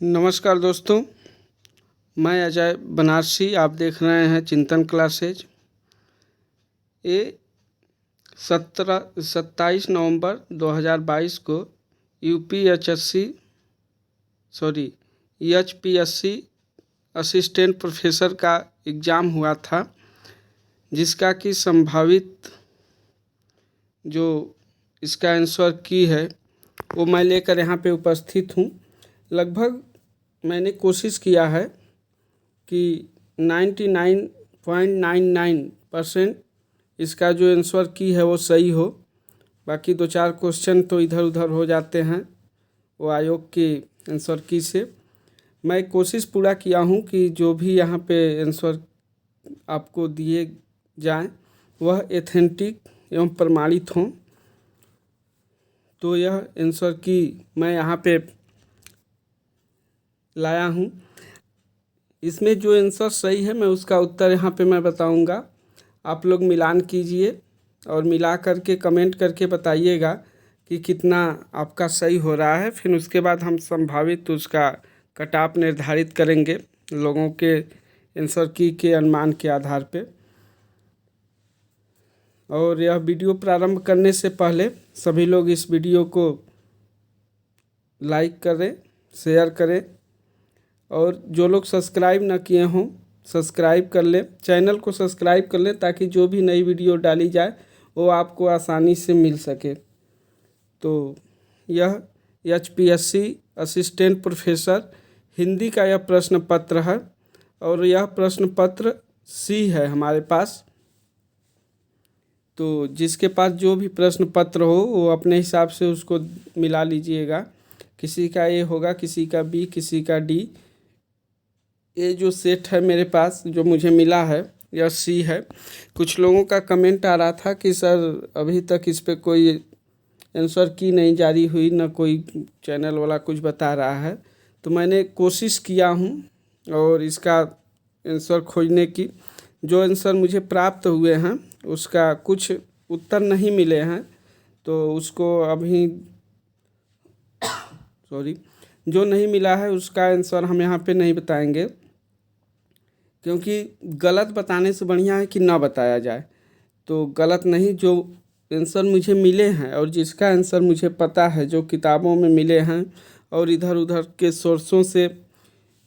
नमस्कार दोस्तों, मैं अजय बनारसी। आप देख रहे हैं चिंतन क्लासेज। ये 27 नवंबर 2022 को EHPSC असिस्टेंट प्रोफेसर का एग्ज़ाम हुआ था, जिसका कि संभावित जो इसका आंसर की है वो मैं लेकर यहाँ पे उपस्थित हूँ। लगभग मैंने कोशिश किया है कि 99.99% इसका जो आंसर की है वो सही हो। बाकी 2-4 क्वेश्चन तो इधर उधर हो जाते हैं वो आयोग के आंसर की से। मैं कोशिश पूरा किया हूँ कि जो भी यहाँ पे आंसर आपको दिए जाएं वह एथेंटिक एवं प्रमाणित हों। तो यह आंसर की मैं यहाँ पे लाया हूँ। इसमें जो आंसर सही है मैं उसका उत्तर यहाँ पे मैं बताऊँगा। आप लोग मिलान कीजिए और मिला करके कमेंट करके बताइएगा कि कितना आपका सही हो रहा है। फिर उसके बाद हम संभावित उसका कट ऑफ निर्धारित करेंगे लोगों के आंसर की के अनुमान के आधार पे। और यह वीडियो प्रारंभ करने से पहले सभी लोग इस वीडियो को लाइक करें, शेयर करें और जो लोग सब्सक्राइब ना किए हों सब्सक्राइब कर लें, चैनल को सब्सक्राइब कर लें ताकि जो भी नई वीडियो डाली जाए वो आपको आसानी से मिल सके। तो यह HPSC असिस्टेंट प्रोफेसर हिंदी का यह प्रश्न पत्र है और यह प्रश्न पत्र C है हमारे पास। तो जिसके पास जो भी प्रश्न पत्र हो वो अपने हिसाब से उसको मिला लीजिएगा। किसी का A होगा, किसी का B, किसी का D। ये जो सेट है मेरे पास जो मुझे मिला है यह C है। कुछ लोगों का कमेंट आ रहा था कि सर अभी तक इस पे कोई आंसर की नहीं जारी हुई, ना कोई चैनल वाला कुछ बता रहा है। तो मैंने कोशिश किया हूँ और इसका आंसर खोजने की। जो आंसर मुझे प्राप्त हुए हैं उसका कुछ उत्तर नहीं मिले हैं, तो उसको अभी जो नहीं मिला है उसका आंसर हम यहाँ पे नहीं बताएंगे, क्योंकि गलत बताने से बढ़िया है कि ना बताया जाए। तो गलत नहीं, जो आंसर मुझे मिले हैं और जिसका आंसर मुझे पता है, जो किताबों में मिले हैं और इधर उधर के सोर्सों से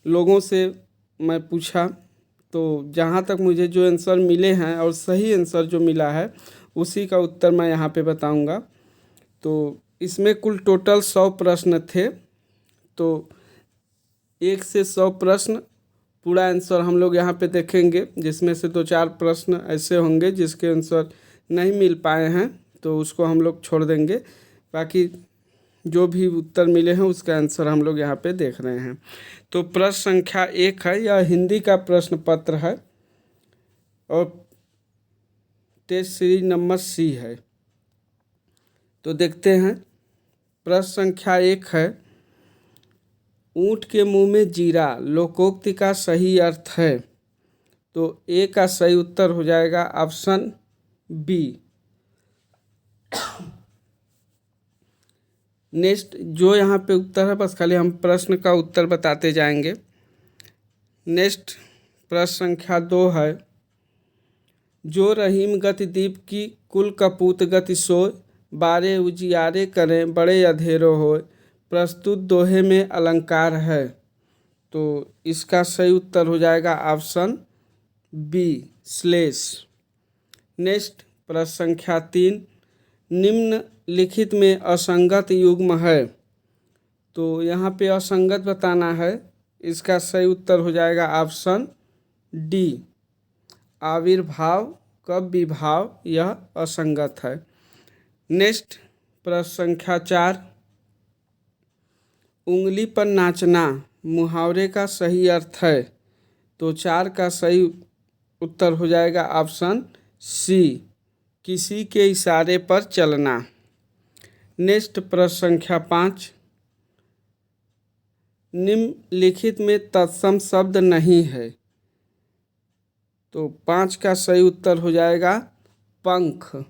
लोगों से मैं पूछा, तो जहाँ तक मुझे जो आंसर मिले हैं और सही आंसर जो मिला है उसी का उत्तर मैं यहाँ पे बताऊँगा। तो इसमें कुल टोटल 100 प्रश्न थे। तो 1 से 100 प्रश्न पूरा आंसर हम लोग यहाँ पे देखेंगे, जिसमें से 2-4 प्रश्न ऐसे होंगे जिसके आंसर नहीं मिल पाए हैं तो उसको हम लोग छोड़ देंगे। बाकी जो भी उत्तर मिले हैं उसका आंसर हम लोग यहाँ पे देख रहे हैं। तो प्रश्न संख्या 1 है, यह हिंदी का प्रश्न पत्र है और टेस्ट सीरीज नंबर C है। तो देखते हैं। प्रश्न संख्या 1 है, ऊँट के मुंह में जीरा लोकोक्ति का सही अर्थ है। तो A का सही उत्तर हो जाएगा ऑप्शन B। नेक्स्ट जो यहाँ पे उत्तर है बस खाली हम प्रश्न का उत्तर बताते जाएंगे। नेक्स्ट प्रश्न संख्या 2 है, जो रहीम गति दीप की कुल कपूत गति सोय, बारे उजियारे करें बड़े अधेरो होय, प्रस्तुत दोहे में अलंकार है। तो इसका सही उत्तर हो जाएगा ऑप्शन B श्लेष। नेक्स्ट प्रश्न संख्या 3, निम्नलिखित में असंगत युग्म है। तो यहाँ पे असंगत बताना है, इसका सही उत्तर हो जाएगा ऑप्शन D आविर्भाव कब विभाव, यह असंगत है। नेक्स्ट प्रश्न संख्या 4, उंगली पर नाचना मुहावरे का सही अर्थ है। तो 4 का सही उत्तर हो जाएगा ऑप्शन C किसी के इशारे पर चलना। नेक्स्ट प्रश्न संख्या 5, निम्नलिखित में तत्सम शब्द नहीं है। तो 5 का सही उत्तर हो जाएगा पंख,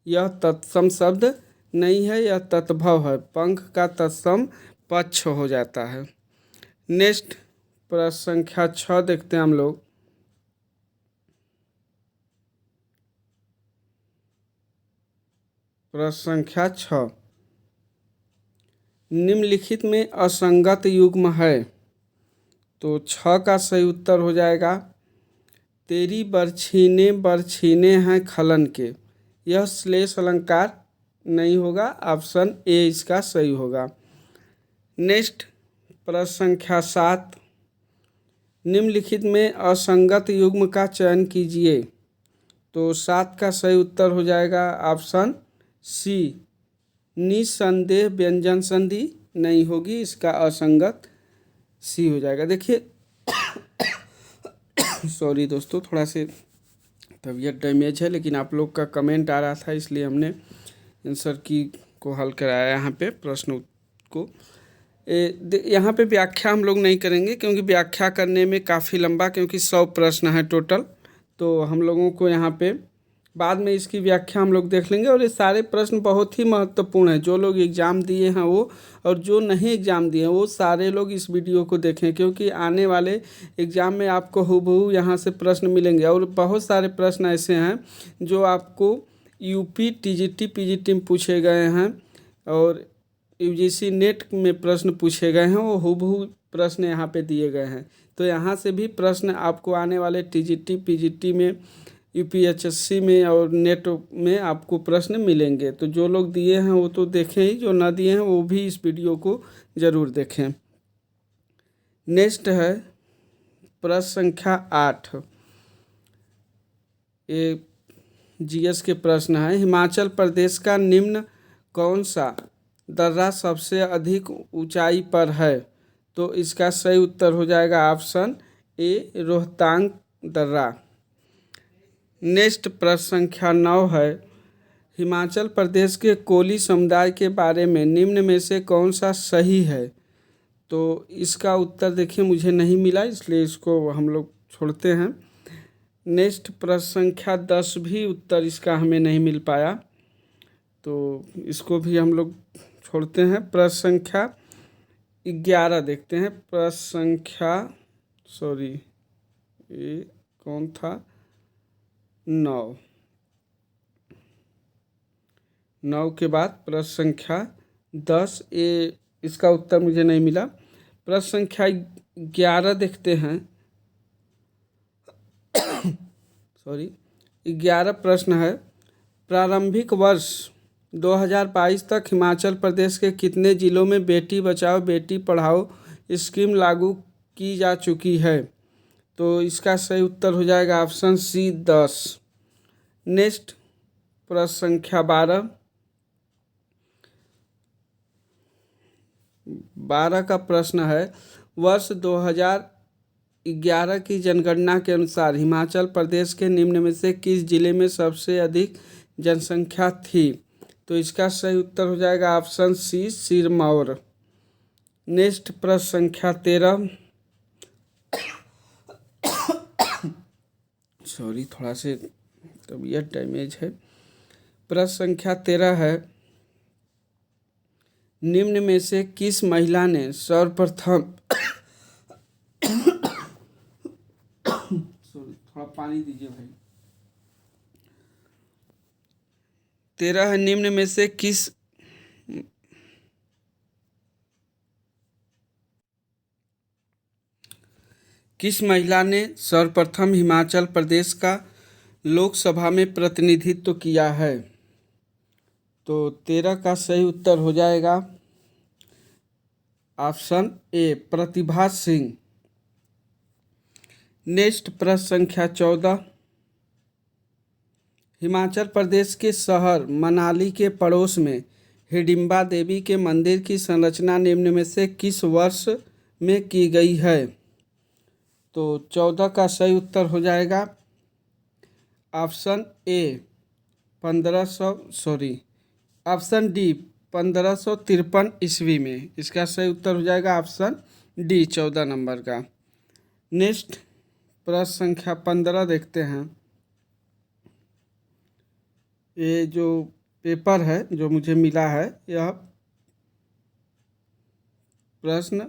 यह तत्सम शब्द नहीं है, यह तत्भव है। पंख का तत्सम पक्ष हो जाता है। नेक्स्ट प्रश्न संख्या 6 देखते हैं हम लोग। प्रश्न संख्या 6, निम्नलिखित में असंगत युग्म है। तो 6 का सही उत्तर हो जाएगा तेरी बरछीने हैं खलन के। यह श्लेष अलंकार नहीं होगा, ऑप्शन ए इसका सही होगा। नेक्स्ट प्रश्न संख्या 7, निम्नलिखित में असंगत युग्म का चयन कीजिए। तो 7 का सही उत्तर हो जाएगा ऑप्शन सी, निसंदेह व्यंजन संधि नहीं होगी, इसका असंगत सी हो जाएगा। देखिए सॉरी दोस्तों, थोड़ा से तबीयत डैमेज है, लेकिन आप लोग का कमेंट आ रहा था इसलिए हमने आंसर की को हल कराया यहाँ पे प्रश्न को। यहाँ पे व्याख्या हम लोग नहीं करेंगे क्योंकि व्याख्या करने में काफ़ी लंबा, क्योंकि 100 प्रश्न है टोटल, तो हम लोगों को यहाँ पे बाद में इसकी व्याख्या हम लोग देख लेंगे। और ये सारे प्रश्न बहुत ही महत्वपूर्ण हैं। जो लोग एग्ज़ाम दिए हैं वो, और जो नहीं एग्ज़ाम दिए हैं वो, सारे लोग इस वीडियो को देखें, क्योंकि आने वाले एग्ज़ाम में आपको हूबहू यहाँ से प्रश्न मिलेंगे। और बहुत सारे प्रश्न ऐसे हैं जो आपको यूपी टीजीटी पीजीटी में पूछे गए हैं और यूजीसी नेट में प्रश्न पूछे गए हैं, वो हूबहू प्रश्न यहाँ पे दिए गए हैं। तो यहाँ से भी प्रश्न आपको आने वाले टीजीटी पीजीटी में, यूपीएचएससी में और नेट में आपको प्रश्न मिलेंगे। तो जो लोग दिए हैं वो तो देखें ही, जो ना दिए हैं वो भी इस वीडियो को ज़रूर देखें। नेक्स्ट है प्रश्न संख्या 8, ये जीएस के प्रश्न है। हिमाचल प्रदेश का निम्न कौन सा दर्रा सबसे अधिक ऊंचाई पर है। तो इसका सही उत्तर हो जाएगा ऑप्शन ए, रोहतांग दर्रा। नेक्स्ट प्रश्न संख्या 9 है, हिमाचल प्रदेश के कोली समुदाय के बारे में निम्न में से कौन सा सही है। तो इसका उत्तर देखिए मुझे नहीं मिला, इसलिए इसको हम लोग छोड़ते हैं। नेक्स्ट प्रश्न संख्या 10 भी उत्तर इसका हमें नहीं मिल पाया, तो इसको भी हम लोग छोड़ते हैं। प्रश्न संख्या 11 देखते हैं। प्रश्न संख्या ये कौन था, 9 के बाद प्रश्न संख्या 10, ये इसका उत्तर मुझे नहीं मिला। प्रश्न संख्या 11 देखते हैं। 11 प्रश्न है, प्रारंभिक वर्ष 2022 तक हिमाचल प्रदेश के कितने जिलों में बेटी बचाओ बेटी पढ़ाओ स्कीम लागू की जा चुकी है। तो इसका सही उत्तर हो जाएगा ऑप्शन सी, 10। नेक्स्ट प्रश्न संख्या 12 का प्रश्न है, वर्ष 2011 की जनगणना के अनुसार हिमाचल प्रदेश के निम्न में से किस जिले में सबसे अधिक जनसंख्या थी। तो इसका सही उत्तर हो जाएगा ऑप्शन सी, सिरमौर। नेक्स्ट प्रश्न संख्या 13, सॉरी थोड़ा से तबीयत डैमेज है। प्रश्न संख्या 13 है, निम्न में से किस महिला ने सर्वप्रथम थोड़ा पानी दीजिए भाई। 13 है, निम्न में से किस महिला ने सर्वप्रथम हिमाचल प्रदेश का लोकसभा में प्रतिनिधित्व किया है। तो 13 का सही उत्तर हो जाएगा option A, Pratibha Singh. Next प्रश्न संख्या 14, हिमाचल प्रदेश के शहर मनाली के पड़ोस में हिडिंबा देवी के मंदिर की संरचना निम्न में से किस वर्ष में की गई है। तो 14 का सही उत्तर हो जाएगा ऑप्शन ए, ऑप्शन डी, 1553 ईस्वी में। इसका सही उत्तर हो जाएगा ऑप्शन डी, 14 नंबर का। नेक्स्ट प्रश्न संख्या 15 देखते हैं। ये जो पेपर है जो मुझे मिला है, यह प्रश्न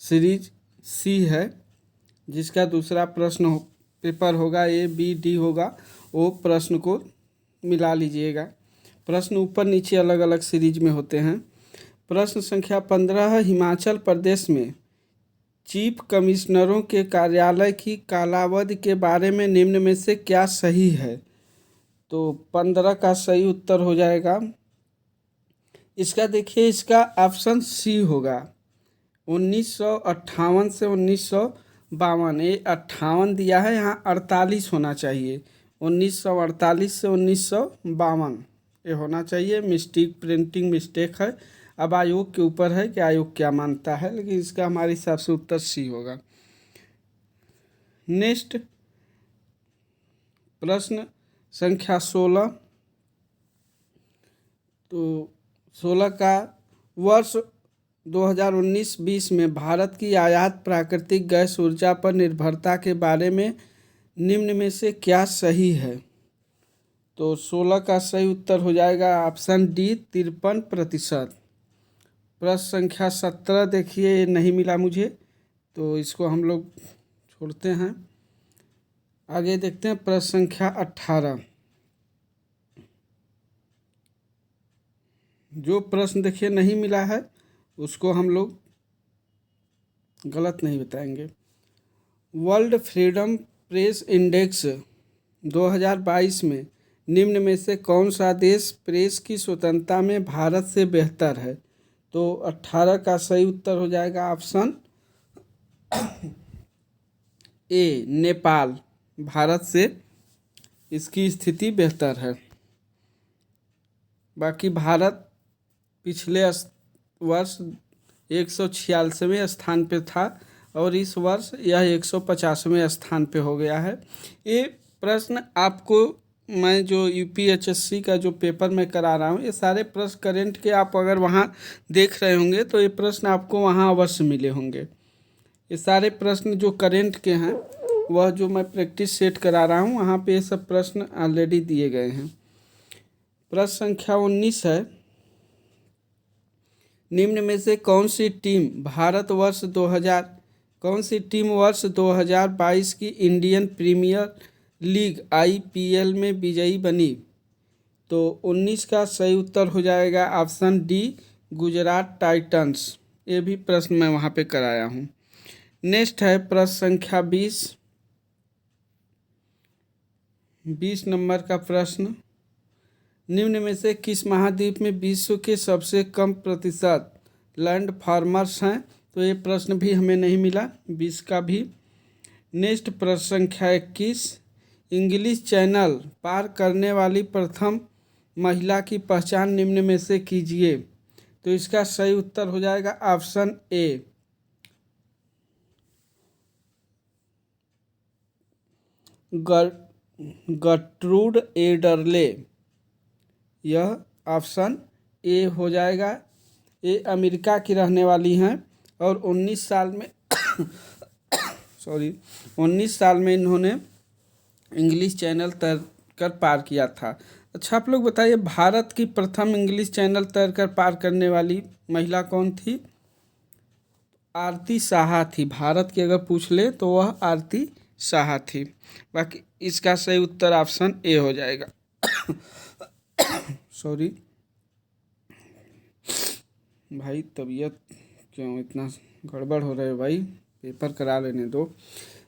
सीरीज सी है, जिसका दूसरा प्रश्न पेपर होगा ए बी डी होगा, वो प्रश्न को मिला लीजिएगा। प्रश्न ऊपर नीचे अलग अलग सीरीज में होते हैं। प्रश्न संख्या 15 हिमाचल प्रदेश में चीफ कमिश्नरों के कार्यालय की कालावधि के बारे में निम्न में से क्या सही है? तो 15 का सही उत्तर हो जाएगा इसका, देखिए इसका ऑप्शन सी होगा, 1958 से 1952। ये 58 दिया है, यहाँ 48 होना चाहिए। 1948 से 1952 ये होना चाहिए। मिस्टेक, प्रिंटिंग मिस्टेक है। अब आयोग के ऊपर है कि आयोग क्या मानता है, लेकिन इसका हमारे हिसाब से उत्तर सी होगा। नेक्स्ट प्रश्न संख्या 16। तो 16 का वर्ष 2019-20 में भारत की आयात प्राकृतिक गैस ऊर्जा पर निर्भरता के बारे में निम्न में से क्या सही है? तो 16 का सही उत्तर हो जाएगा ऑप्शन डी, 53%। प्रश्न संख्या 17 देखिए, ये नहीं मिला मुझे, तो इसको हम लोग छोड़ते हैं। आगे देखते हैं प्रश्न संख्या 18। जो प्रश्न देखिए नहीं मिला है उसको हम लोग गलत नहीं बताएंगे। वर्ल्ड फ्रीडम प्रेस इंडेक्स 2022 में निम्न में से कौन सा देश प्रेस की स्वतंत्रता में भारत से बेहतर है? तो 18 का सही उत्तर हो जाएगा ऑप्शन ए, नेपाल। भारत से इसकी स्थिति बेहतर है। बाकी भारत पिछले वर्ष 146वें स्थान पे था और इस वर्ष यह 150वें स्थान पे हो गया है। ये प्रश्न आपको, मैं जो यूपीएचएससी का जो पेपर मैं करा रहा हूँ, ये सारे प्रश्न करेंट के आप अगर वहाँ देख रहे होंगे तो ये प्रश्न आपको वहाँ अवश्य मिले होंगे। ये सारे प्रश्न जो करेंट के हैं, वह जो मैं प्रैक्टिस सेट करा रहा हूँ वहाँ पे ये सब प्रश्न ऑलरेडी दिए गए हैं। प्रश्न संख्या 19 है, निम्न में से कौन सी टीम वर्ष 2022 की इंडियन प्रीमियर लीग आईपीएल में विजयी बनी? तो 19 का सही उत्तर हो जाएगा ऑप्शन डी, गुजरात टाइटंस। ये भी प्रश्न मैं वहाँ पे कराया हूँ। नेक्स्ट है प्रश्न संख्या 20 नंबर का प्रश्न, निम्न में से किस महाद्वीप में विश्व के सबसे कम प्रतिशत लैंड फार्मर्स हैं? तो ये प्रश्न भी हमें नहीं मिला 20 का भी। नेक्स्ट प्रश्न संख्या 21, इंग्लिश चैनल पार करने वाली प्रथम महिला की पहचान निम्न में से कीजिए? तो इसका सही उत्तर हो जाएगा ऑप्शन ए, गर्ट्रूड एडरले। यह ऑप्शन ए हो जाएगा। ये अमेरिका की रहने वाली हैं और 19 साल में 19 साल में इन्होंने इंग्लिश चैनल तैर कर पार किया था। अच्छा, आप लोग बताइए, भारत की प्रथम इंग्लिश चैनल तैर कर पार करने वाली महिला कौन थी? आरती साहा थी। भारत की अगर पूछ ले तो वह आरती साहा थी। बाकी इसका सही उत्तर ऑप्शन ए हो जाएगा। सॉरी भाई, तबीयत क्यों इतना गड़बड़ हो रहा है भाई, पेपर करा लेने दो।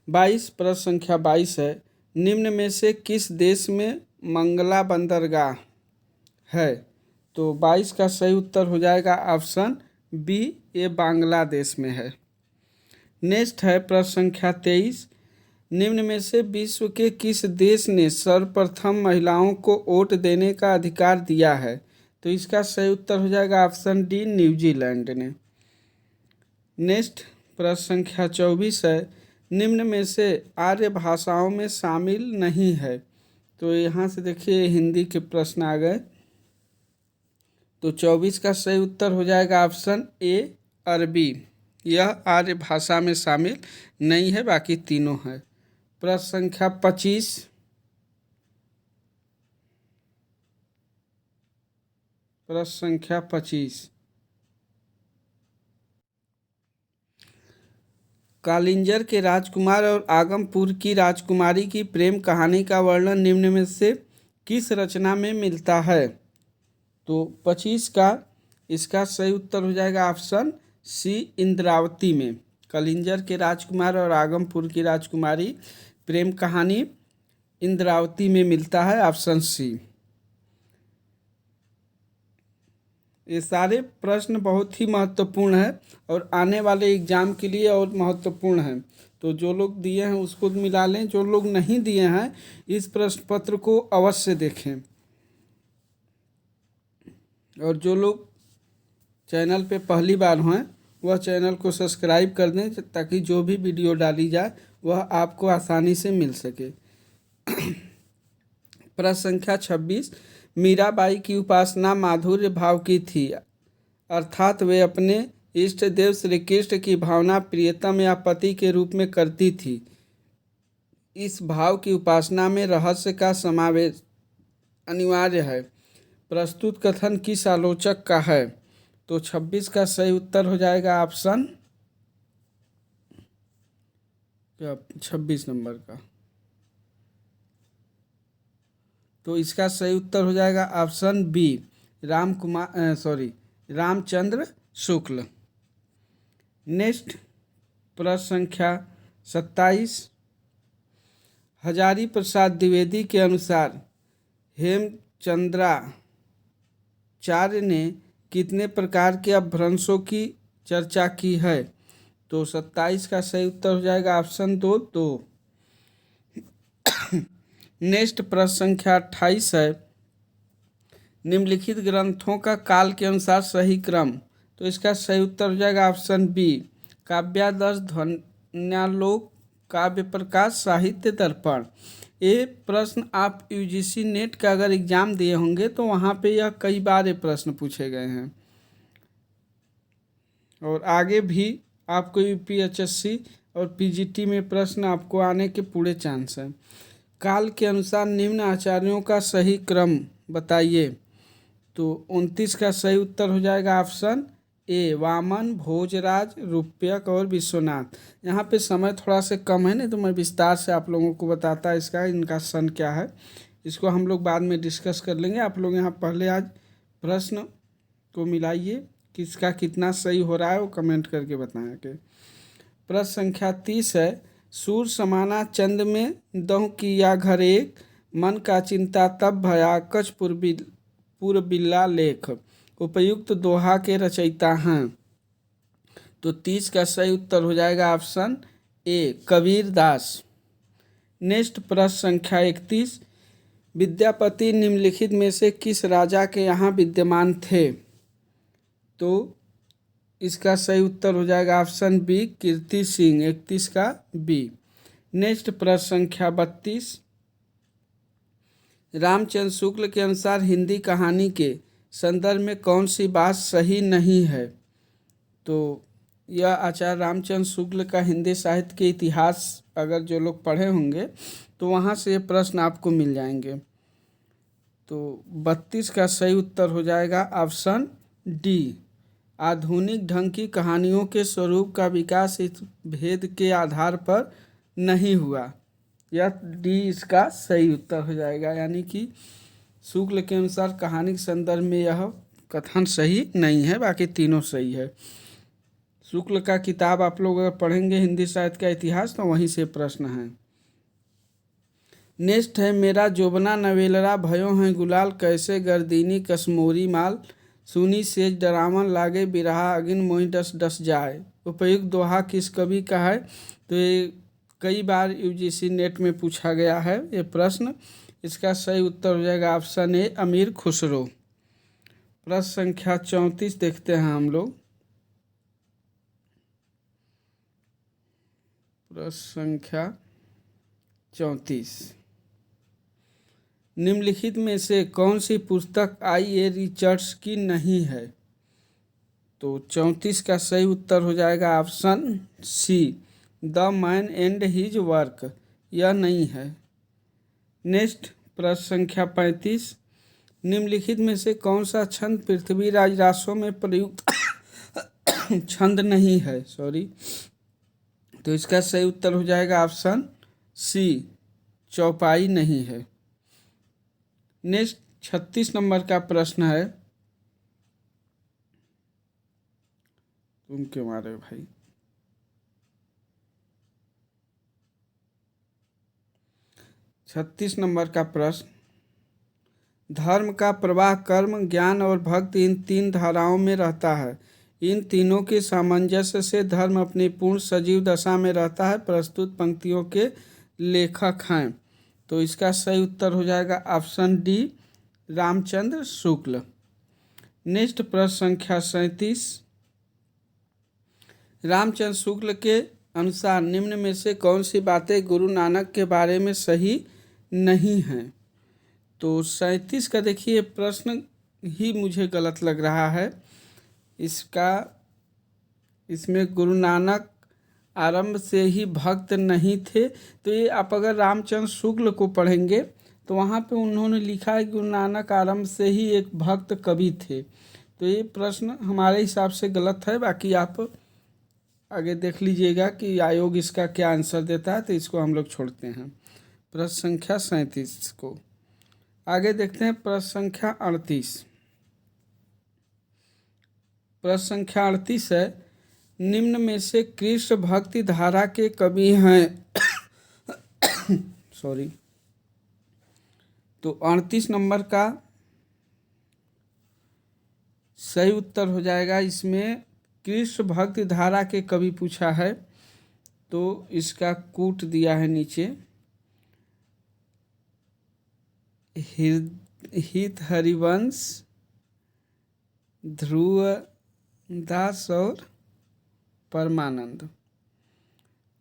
22 प्रश्न संख्या 22 है, निम्न में से किस देश में मंगला बंदरगाह है? तो 22 का सही उत्तर हो जाएगा ऑप्शन बी, ये बांग्लादेश में है। नेक्स्ट है प्रश्न संख्या 23, निम्न में से विश्व के किस देश ने सर्वप्रथम महिलाओं को वोट देने का अधिकार दिया है? तो इसका सही उत्तर हो जाएगा ऑप्शन डी, न्यूजीलैंड ने। नेक्स्ट प्रश्न संख्या 24 है, निम्न में से आर्य भाषाओं में शामिल नहीं है? तो यहाँ से देखिए हिंदी के प्रश्न आ गए। तो 24 का सही उत्तर हो जाएगा ऑप्शन ए, अरबी। यह आर्य भाषा में शामिल नहीं है, बाकी तीनों है। प्रश्न संख्या 25, प्रश्न संख्या 25, कालिंजर के राजकुमार और आगमपुर की राजकुमारी की प्रेम कहानी का वर्णन निम्न में से किस रचना में मिलता है? तो 25 का इसका सही उत्तर हो जाएगा ऑप्शन सी, इंद्रावती में। कालिंजर के राजकुमार और आगमपुर की राजकुमारी प्रेम कहानी इंद्रावती में मिलता है, ऑप्शन सी। ये सारे प्रश्न बहुत ही महत्वपूर्ण हैं और आने वाले एग्जाम के लिए और महत्वपूर्ण हैं। तो जो लोग दिए हैं उसको मिला लें, जो लोग नहीं दिए हैं इस प्रश्न पत्र को अवश्य देखें। और जो लोग चैनल पे पहली बार हैं वह चैनल को सब्सक्राइब कर दें ताकि जो भी वीडियो डाली जाए वह आपको आसानी से मिल सके। प्रश्न संख्या 26, मीराबाई की उपासना माधुर्य भाव की थी, अर्थात वे अपने इष्ट देव श्री कृष्ण की भावना प्रियतम या पति के रूप में करती थी। इस भाव की उपासना में रहस्य का समावेश अनिवार्य है। प्रस्तुत कथन किस आलोचक का है? तो 26 का सही उत्तर हो जाएगा ऑप्शन 26 नंबर का। तो इसका सही उत्तर हो जाएगा option B, Ramchandra Shukla. Next प्रश्न संख्या 27, हजारी प्रसाद द्विवेदी के अनुसार हेमचंद्राचार्य ने कितने प्रकार के अपभ्रंशों की चर्चा की है? तो 27 का सही उत्तर हो जाएगा ऑप्शन 2। नेक्स्ट प्रश्न संख्या 28 है, निम्नलिखित ग्रंथों का काल के अनुसार सही क्रम। तो इसका सही उत्तर हो जाएगा ऑप्शन बी, काव्यादर्श, ध्वन्यालोक, काव्य प्रकाश, साहित्य दर्पण। ये प्रश्न आप यूजीसी नेट का अगर एग्जाम दिए होंगे तो वहाँ पे यह कई बार ये प्रश्न पूछे गए हैं और आगे भी आपको यूपीएचएससी और पीजीटी में प्रश्न आपको आने के पूरे चांस हैं। काल के अनुसार निम्न आचार्यों का सही क्रम बताइए। तो 29 का सही उत्तर हो जाएगा ऑप्शन ए, वामन, भोजराज, रूप्यक और विश्वनाथ। यहाँ पे समय थोड़ा सा कम है, नहीं तो मैं विस्तार से आप लोगों को बताता इनका सन क्या है। इसको हम लोग बाद में डिस्कस कर लेंगे। आप लोग यहाँ पहले आज प्रश्न को मिलाइए, किसका कितना सही हो रहा है वो कमेंट करके बताएं के। प्रश्न संख्या 30 है, सूर समाना चंद में दहु किया घर एक, मन का चिंता तब भया कछ पुरबिल्ला लेख। उपयुक्त दोहा के रचयिता हैं। तो 30 का सही उत्तर हो जाएगा option A, Kabir Das. Next प्रश्न संख्या 31, विद्यापति निम्नलिखित में से किस राजा के यहाँ विद्यमान थे? तो इसका सही उत्तर हो जाएगा ऑप्शन बी, कीर्ति सिंह। 31 का बी। नेक्स्ट प्रश्न संख्या 32, रामचंद्र शुक्ल के अनुसार हिंदी कहानी के संदर्भ में कौन सी बात सही नहीं है? तो यह आचार्य रामचंद्र शुक्ल का हिंदी साहित्य के इतिहास अगर जो लोग पढ़े होंगे तो वहाँ से ये प्रश्न आपको मिल जाएंगे। तो 32 का सही उत्तर हो जाएगा ऑप्शन डी, आधुनिक ढंग की कहानियों के स्वरूप का विकास इस भेद के आधार पर नहीं हुआ। यह डी इसका सही उत्तर हो जाएगा, यानी कि शुक्ल के अनुसार कहानी के संदर्भ में यह कथन सही नहीं है, बाकी तीनों सही है। शुक्ल का किताब आप लोग अगर पढ़ेंगे हिंदी साहित्य का इतिहास तो वहीं से प्रश्न है। नेक्स्ट है, मेरा जोबना नवेलरा भयो हैं गुलाल, कैसे गर्दीनी कसमोरी माल, सुनी सेज डरावन लागे बिरहा अगिन मोहि डस डस जाए। उपयुक्त दोहा किस कवि का है? तो ये कई बार यूजीसी नेट में पूछा गया है ये प्रश्न। इसका सही उत्तर हो जाएगा ऑप्शन ए, अमीर खुसरो। प्रश्न संख्या 34 देखते हैं हम लोग। प्रश्न संख्या 34, निम्नलिखित में से कौन सी पुस्तक आई.ए. रिचर्ड्स की नहीं है? तो 34 का सही उत्तर हो जाएगा option C, the man and his work. यह नहीं है। नेक्स्ट प्रश्न संख्या 35, निम्नलिखित में से कौन सा छंद पृथ्वीराज रासों में प्रयुक्त छंद नहीं है? तो इसका सही उत्तर हो जाएगा ऑप्शन सी, चौपाई नहीं है। नेक्स्ट 36 नंबर का प्रश्न है, तुम क्यों मारे भाई। 36 नंबर का प्रश्न, धर्म का प्रवाह कर्म, ज्ञान और भक्ति इन तीन धाराओं में रहता है। इन तीनों के सामंजस्य से धर्म अपनी पूर्ण सजीव दशा में रहता है। प्रस्तुत पंक्तियों के लेखक हैं। तो इसका सही उत्तर हो जाएगा option D, Ramchandra Shukla. Next प्रश्न संख्या 37, रामचंद्र शुक्ल के अनुसार निम्न में से कौन सी बातें गुरु नानक के बारे में सही नहीं हैं। तो 37 का देखिए प्रश्न ही मुझे गलत लग रहा है। इसमें गुरु नानक आरंभ से ही भक्त नहीं थे। तो ये आप अगर रामचंद्र शुक्ल को पढ़ेंगे तो वहाँ पे उन्होंने लिखा है गुरु नानक आरंभ से ही एक भक्त कवि थे। तो ये प्रश्न हमारे हिसाब से गलत है। बाकी आप आगे देख लीजिएगा कि आयोग इसका क्या आंसर देता है, तो इसको हम लोग छोड़ते हैं प्रश्न संख्या 37 को। आगे देखते हैं प्रश्न संख्या 38। प्रश्न संख्या 38 है, निम्न में से कृष्ण भक्ति धारा के कवि हैं सॉरी। तो 38 नंबर का सही उत्तर हो जाएगा, इसमें कृष्ण भक्ति धारा के कवि पूछा है। तो इसका कूट दिया है नीचे, हित हरिवंश, ध्रुव दास और परमानंद।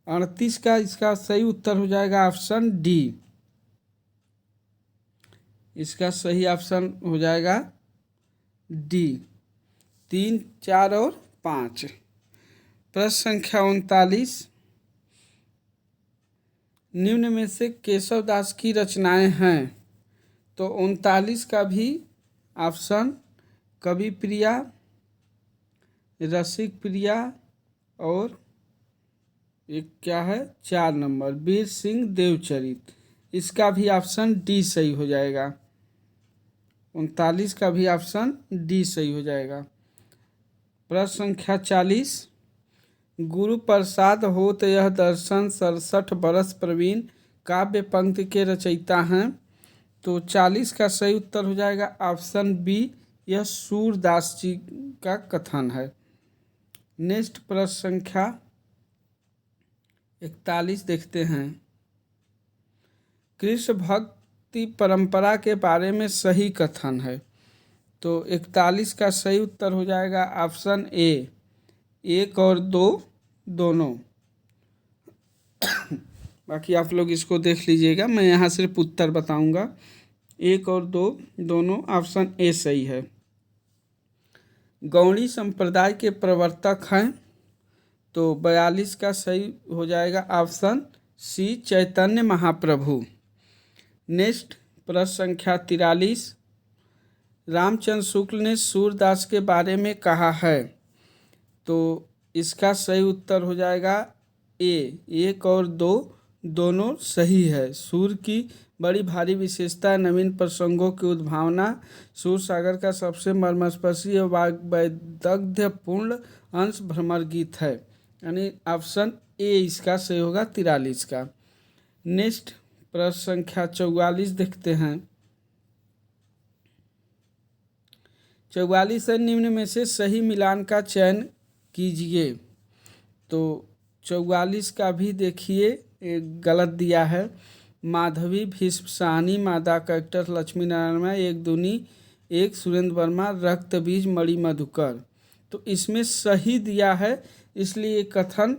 38 का इसका सही उत्तर हो जाएगा ऑप्शन डी। इसका सही ऑप्शन हो जाएगा डी, 3, 4 और 5। प्रश्न संख्या 39, निम्न में से केशव दास की रचनाएं हैं। तो 39 का भी ऑप्शन कवि प्रिया, रसिक प्रिया और एक क्या है 4 नंबर वीर सिंह देवचरित। इसका भी ऑप्शन डी सही हो जाएगा। 39 का भी ऑप्शन डी सही हो जाएगा। प्रश्न संख्या 40, गुरु प्रसाद होत यह दर्शन 67 बरस प्रवीण काव्य पंक्ति के रचयिता हैं। तो 40 का सही उत्तर हो जाएगा ऑप्शन बी, यह सूरदास जी का कथन है। नेक्स्ट प्रश्न संख्या 41 देखते हैं, कृष्ण भक्ति परंपरा के बारे में सही कथन है। तो 41 का सही उत्तर हो जाएगा ऑप्शन ए, 1 और 2 दोनों। बाकी आप लोग इसको देख लीजिएगा, मैं यहाँ सिर्फ उत्तर बताऊंगा। 1 और 2 दोनों, ऑप्शन ए सही है। गौड़ी संप्रदाय के प्रवर्तक हैं। तो 42 का सही हो जाएगा ऑप्शन सी, चैतन्य महाप्रभु। नेक्स्ट प्रश्न संख्या 43, रामचंद्र शुक्ल ने सूरदास के बारे में कहा है। तो इसका सही उत्तर हो जाएगा ए, 1 और 2 दोनों सही है। सूर की बड़ी भारी विशेषता नवीन प्रसंगों की उद्भावना, सूर सागर का सबसे मर्मस्पर्शी और वैदग्ध्यपूर्ण अंश भ्रमर गीत है। यानी ऑप्शन ए इसका सही होगा 43 का। नेक्स्ट प्रश्न संख्या 44 देखते हैं। 44 निम्न में से सही मिलान का चयन कीजिए। तो 44 का भी देखिए गलत दिया है। माधवी भीष्म साहनी, मादा कैरेक्टर लक्ष्मी नारायण, एक दूनी, एक सुरेंद्र वर्मा, रक्त बीज मणि मधुकर। तो इसमें सही दिया है, इसलिए कथन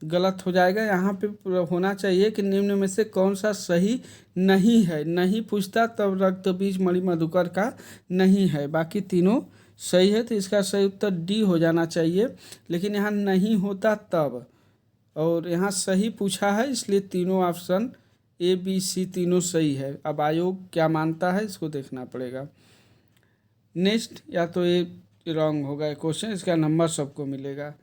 गलत हो जाएगा। यहाँ पे होना चाहिए कि निम्न में से कौन सा सही नहीं है। नहीं पूछता तब रक्त बीज मणि मधुकर का नहीं है, बाकी तीनों सही है। तो इसका सही उत्तर डी हो जाना चाहिए, लेकिन यहाँ नहीं होता तब, और यहाँ सही पूछा है, इसलिए तीनों ऑप्शन ए बी सी तीनों सही है। अब आयोग क्या मानता है इसको देखना पड़ेगा। नेक्स्ट, या तो ये रॉन्ग होगा क्वेश्चन, इसका नंबर सबको मिलेगा।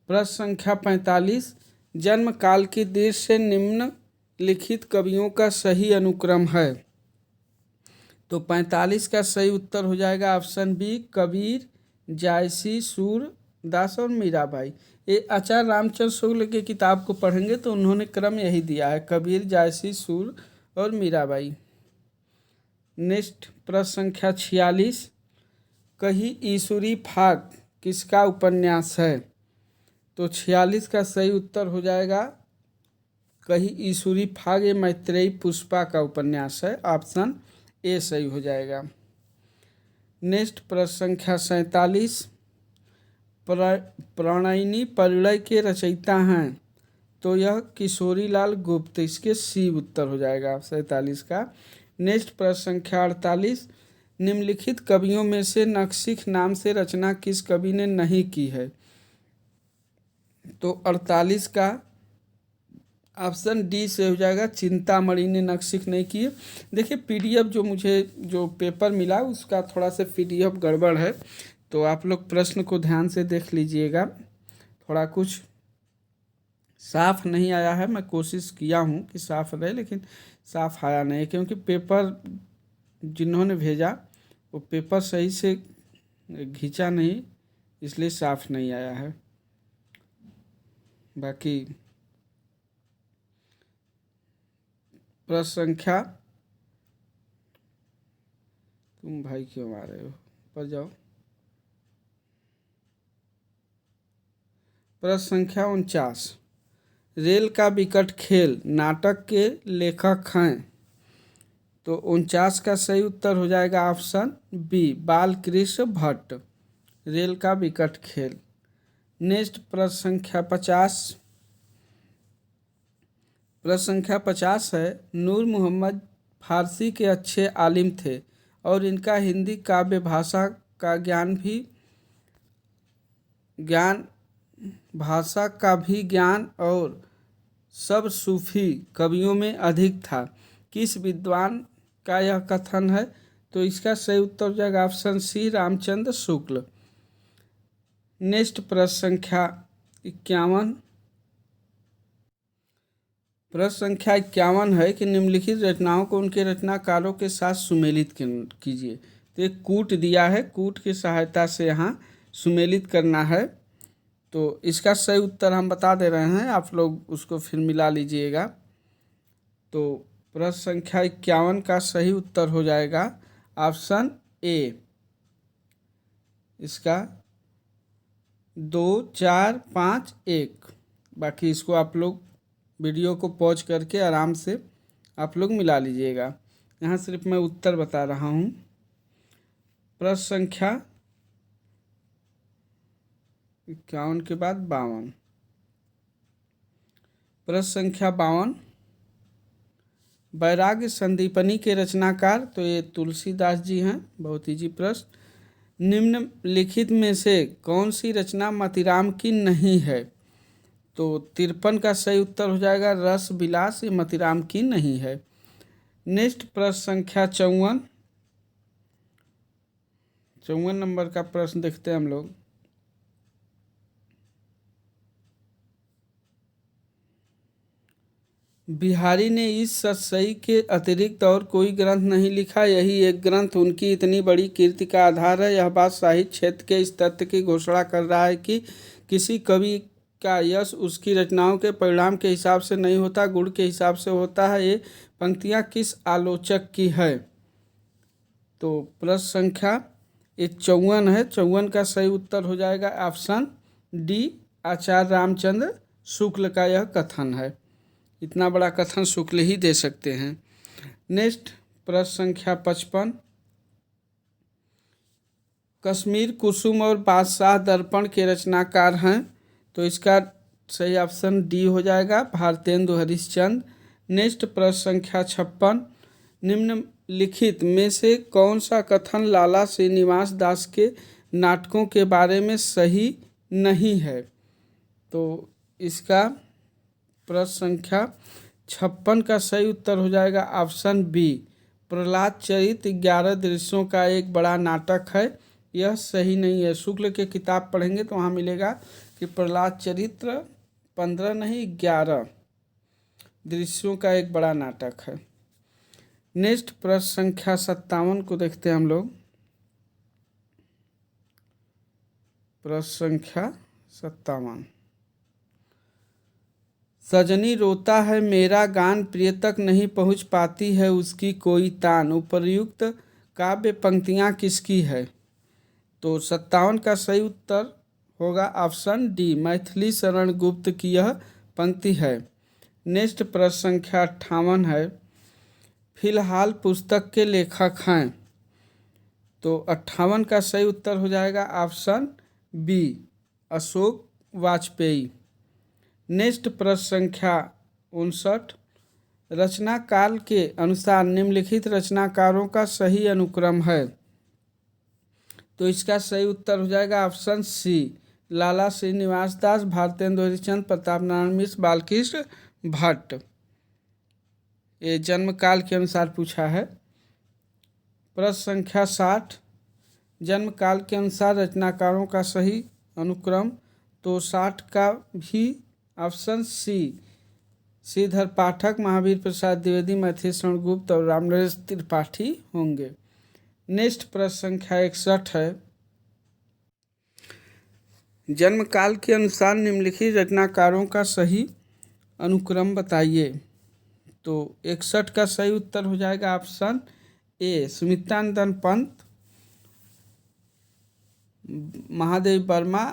प्रश्न संख्या 45, जन्म काल की दृश्य निम्नलिखित कवियों का सही अनुक्रम है। तो 45 का सही उत्तर हो जाएगा ऑप्शन बी, कबीर, जायसी, सूरदास और मीराबाई। ये आचार्य रामचंद्र शुक्ल की किताब को पढ़ेंगे तो उन्होंने क्रम यही दिया है, कबीर, जायसी, सूर और मीराबाई। नेक्स्ट प्रश्न संख्या 46, कही ईश्वरी फाग किसका उपन्यास है? तो 46 का सही उत्तर हो जाएगा कही ईश्वरी फाग, ये मैत्रेयी पुष्पा का उपन्यास है, ऑप्शन ए सही हो जाएगा। नेक्स्ट प्रश्न संख्या 47, प्रणयिनी परिणय के रचयिता हैं? तो यह किशोरी लाल गुप्त, इसके सी उत्तर हो जाएगा 47 का। नेक्स्ट प्रश्न संख्या 48, निम्नलिखित कवियों में से नखशिख नाम से रचना किस कवि ने नहीं की है? तो 48 का ऑप्शन डी से हो जाएगा, चिंतामणि ने नखशिख नहीं की है। देखिए पीडीएफ जो मुझे जो पेपर मिला उसका थोड़ा सा पीडीएफ गड़बड़ है, तो आप लोग प्रश्न को ध्यान से देख लीजिएगा, थोड़ा कुछ साफ नहीं आया है। मैं कोशिश किया हूँ कि साफ रहे लेकिन साफ आया नहीं, क्योंकि पेपर जिन्होंने भेजा वो पेपर सही से खींचा नहीं, इसलिए साफ नहीं आया है। बाकी प्रश्न संख्या, तुम भाई क्यों आ रहे हो, पर जाओ। प्रश्न संख्या 49, रेल का विकट खेल नाटक के लेखक हैं? तो 49 का सही उत्तर हो जाएगा ऑप्शन बी, बालकृष्ण भट्ट, रेल का विकट खेल। नेक्स्ट प्रश्न संख्या 50, प्रश्न संख्या 50 है, नूर मोहम्मद फारसी के अच्छे आलिम थे और इनका हिंदी काव्य भाषा का ज्ञान और सब सूफी कवियों में अधिक था। किस विद्वान का यह कथन है? तो इसका सही उत्तर हो जाएगा ऑप्शन सी, रामचंद्र शुक्ल। नेक्स्ट प्रश्न संख्या 51, प्रश्न संख्या 51 है कि निम्नलिखित रचनाओं को उनके रचनाकारों के साथ सुमेलित कीजिए। तो एक कूट दिया है, कूट की सहायता से यहाँ सुमेलित करना है। तो इसका सही उत्तर हम बता दे रहे हैं, आप लोग उसको फिर मिला लीजिएगा। तो प्रश्न संख्या 51 का सही उत्तर हो जाएगा ऑप्शन ए, इसका 2, 4, 5, 1। बाकी इसको आप लोग वीडियो को पॉज करके आराम से आप लोग मिला लीजिएगा, यहाँ सिर्फ मैं उत्तर बता रहा हूँ। प्रश्न संख्या 51 के बाद 52, प्रश्न संख्या 52, वैराग्य संदीपनी के रचनाकार? तो ये तुलसीदास जी हैं। बहुत इजी प्रश्न, निम्नलिखित में से कौन सी रचना मतीराम की नहीं है? तो 53 का सही उत्तर हो जाएगा रस विलास, ये मतीराम की नहीं है। नेक्स्ट प्रश्न संख्या 54 नंबर का प्रश्न देखते हैं हम लोग। बिहारी ने इस सतसई के अतिरिक्त और कोई ग्रंथ नहीं लिखा, यही एक ग्रंथ उनकी इतनी बड़ी कीर्ति का आधार है। यह बात साहित्य क्षेत्र के इस तथ्य की घोषणा कर रहा है कि किसी कवि का यश उसकी रचनाओं के परिणाम के हिसाब से नहीं होता, गुण के हिसाब से होता है। ये पंक्तियाँ किस आलोचक की है? तो प्रश्न संख्या 54 है, 54 का सही उत्तर हो जाएगा ऑप्शन डी, आचार्य रामचंद्र शुक्ल का यह कथन है। इतना बड़ा कथन शुक्ल ही दे सकते हैं। नेक्स्ट प्रश्न संख्या 55, कश्मीर कुसुम और बादशाह दर्पण के रचनाकार हैं? तो इसका सही ऑप्शन डी हो जाएगा, भारतेंदु हरिश्चंद्र। नेक्स्ट प्रश्न संख्या 56, निम्नलिखित में से कौन सा कथन लाला श्रीनिवास दास के नाटकों के बारे में सही नहीं है? तो इसका प्रश्न संख्या 56 का सही उत्तर हो जाएगा ऑप्शन बी, प्रहलाद चरित्र 11 दृश्यों का एक बड़ा नाटक है। यह सही नहीं है। शुक्ल के किताब पढ़ेंगे तो वहाँ मिलेगा कि प्रहलाद चरित्र 15 नहीं 11 दृश्यों का एक बड़ा नाटक है। नेक्स्ट प्रश्न संख्या 57 को देखते हैं हम लोग। प्रश्न संख्या 57। सजनी रोता है मेरा गान, प्रिय तक नहीं पहुँच पाती है उसकी कोई तान। उपर्युक्त काव्य पंक्तियाँ किसकी है? तो 57 का सही उत्तर होगा ऑप्शन डी, मैथिली शरण गुप्त की यह पंक्ति है। नेक्स्ट प्रश्न संख्या 58 है। फिलहाल पुस्तक के लेखक हैं। तो 58 का सही उत्तर हो जाएगा option B, Ashok Vajpeyi. Next प्रश्न संख्या 59। रचना काल के अनुसार निम्नलिखित रचनाकारों का सही अनुक्रम है। तो इसका सही उत्तर हो जाएगा ऑप्शन सी, लाला श्रीनिवास दास, भारतेंदु हरिश्चंद्र, प्रताप नारायण मिश्र, बालकृष्ण भट्ट। ये जन्म काल के अनुसार पूछा है। प्रश्न संख्या 60। जन्म काल के अनुसार रचनाकारों का सही अनुक्रम। तो 60 का भी ऑप्शन सी, श्रीधर पाठक, महावीर प्रसाद द्विवेदी, मैथिली शरण गुप्त और रामनरेश त्रिपाठी होंगे। नेक्स्ट प्रश्न संख्या 61 है। जन्म काल के अनुसार निम्नलिखित रचनाकारों का सही अनुक्रम बताइए। तो 61 का सही उत्तर हो जाएगा ऑप्शन ए, सुमित्रानंद पंत, महादेव वर्मा,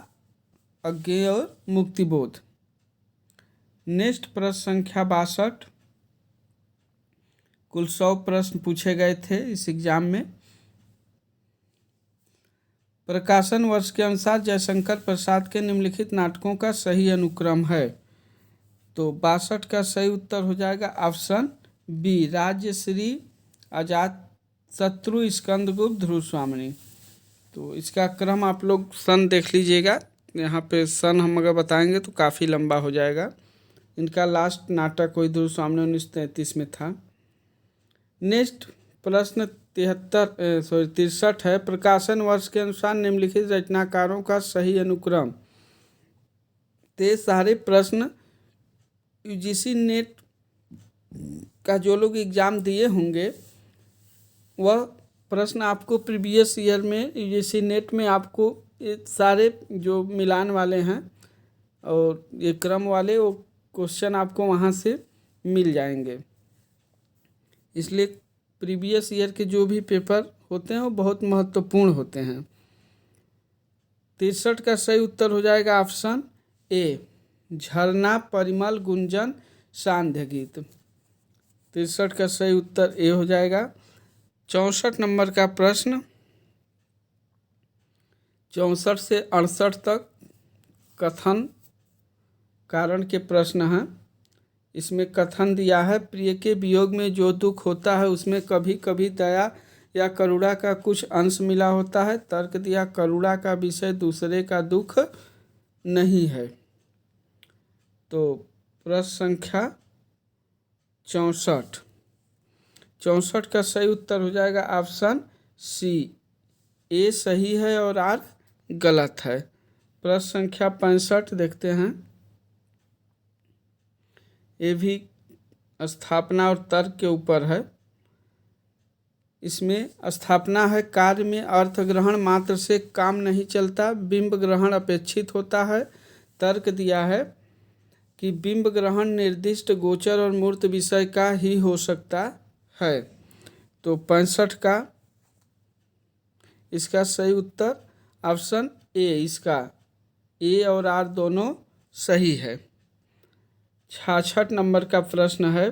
अज्ञेय और मुक्तिबोध। नेक्स्ट प्रश्न संख्या 62। कुल 100 प्रश्न पूछे गए थे इस एग्जाम में। प्रकाशन वर्ष के अनुसार जयशंकर प्रसाद के निम्नलिखित नाटकों का सही अनुक्रम है। तो 62 का सही उत्तर हो जाएगा ऑप्शन बी, राज्यश्री, अजात शत्रु, स्कंदगुप्त, ध्रुव स्वामिनी। तो इसका क्रम आप लोग सन देख लीजिएगा। यहाँ पे सन हम अगर बताएंगे तो काफ़ी लंबा हो जाएगा। इनका लास्ट नाटक कोई ध्रुव स्वामिनी 1933 में था। नेक्स्ट प्रश्न 63 है। प्रकाशन वर्ष के अनुसार निम्नलिखित रचनाकारों का सही अनुक्रम। तो ये सारे प्रश्न यूजीसी नेट का जो लोग एग्ज़ाम दिए होंगे वह प्रश्न आपको प्रीवियस ईयर में यूजीसी नेट में आपको ये सारे जो मिलान वाले हैं और ये क्रम वाले वो क्वेश्चन आपको वहाँ से मिल जाएंगे। इसलिए प्रीवियस ईयर के जो भी पेपर होते हैं वो बहुत महत्वपूर्ण होते हैं। 63 का सही उत्तर हो जाएगा ऑप्शन ए, झरना, परिमल, गुंजन, सांध्य गीत। 63 का सही उत्तर ए हो जाएगा। 64 नंबर का प्रश्न 64 से 68 तक कथन कारण के प्रश्न हैं। इसमें कथन दिया है, प्रिय के वियोग में जो दुख होता है उसमें कभी कभी दया या करुणा का कुछ अंश मिला होता है। तर्क दिया, करुणा का विषय दूसरे का दुख नहीं है। तो प्रश्न संख्या 64। 64 का सही उत्तर हो जाएगा ऑप्शन सी, ए सही है और आर गलत है। प्रश्न संख्या 65 देखते हैं। ये भी स्थापना और तर्क के ऊपर है। इसमें स्थापना है, कार्य में अर्थ ग्रहण मात्र से काम नहीं चलता, बिंब ग्रहण अपेक्षित होता है। तर्क दिया है कि बिंब ग्रहण निर्दिष्ट गोचर और मूर्त विषय का ही हो सकता है। तो 65 का इसका सही उत्तर ऑप्शन ए, इसका ए और आर दोनों सही है। 66 नंबर का प्रश्न है,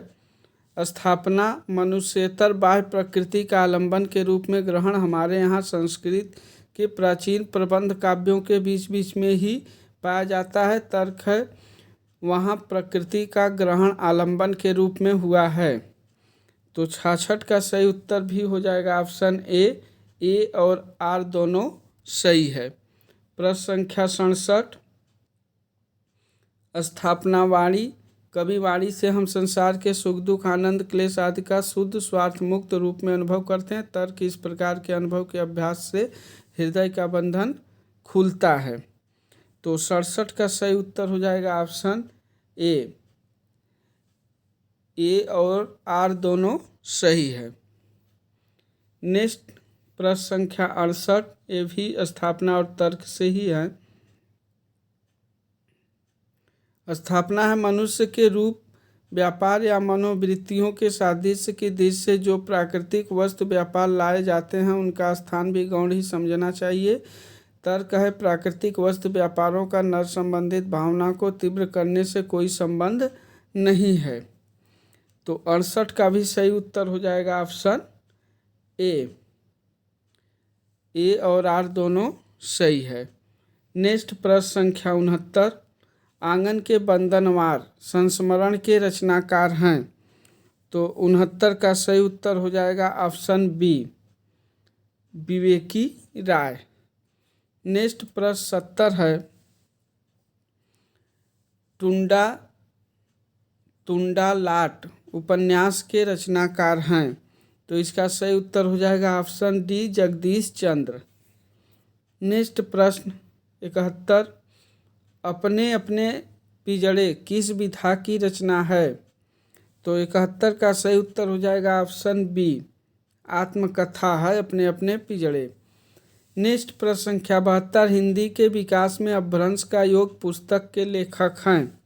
स्थापना मनुष्येतर बाह्य प्रकृति का आलंबन के रूप में ग्रहण हमारे यहाँ संस्कृत के प्राचीन प्रबंध काव्यों के बीच बीच में ही पाया जाता है। तर्क है, वहाँ प्रकृति का ग्रहण आलंबन के रूप में हुआ है। तो 66 का सही उत्तर भी हो जाएगा ऑप्शन ए, ए और आर दोनों सही है। प्रश्न संख्या 67। स्थापना वाणी, कवि वाणी से हम संसार के सुख दुख आनंद क्लेश आदि का शुद्ध स्वार्थ मुक्त रूप में अनुभव करते हैं। तर्क, इस प्रकार के अनुभव के अभ्यास से हृदय का बंधन खुलता है। तो 67 का सही उत्तर हो जाएगा ऑप्शन ए और आर दोनों सही है। नेक्स्ट प्रश्न संख्या 68, ये भी स्थापना और तर्क से ही है। स्थापना है मनुष्य के रूप, व्यापार या मनोवृत्तियों के सादृश्य की दृष्टि से जो प्राकृतिक वस्तु व्यापार लाए जाते हैं उनका स्थान भी गौण ही समझना चाहिए। तर्क है प्राकृतिक वस्तु व्यापारों का नर संबंधित भावना को तीव्र करने से कोई संबंध नहीं है। तो 68 का भी सही उत्तर हो जाएगा ऑप्शन ए और आर दोनों सही है। नेक्स्ट प्रश्न संख्या 69, आंगन के बंदनवार संस्मरण के रचनाकार हैं। तो 69 का सही उत्तर हो जाएगा ऑप्शन बी, विवेकी राय। नेक्स्ट प्रश्न 70 है, टुंडा लाट उपन्यास के रचनाकार हैं। तो इसका सही उत्तर हो जाएगा ऑप्शन डी, जगदीश चंद्र। नेक्स्ट प्रश्न 71, अपने अपने पिजड़े किस विधा की रचना है। तो 71 का सही उत्तर हो जाएगा ऑप्शन बी, आत्मकथा है अपने अपने पिजड़े। नेक्स्ट प्रश्न संख्या 72, हिंदी के विकास में अपभ्रंश का योग पुस्तक के लेखक हैं।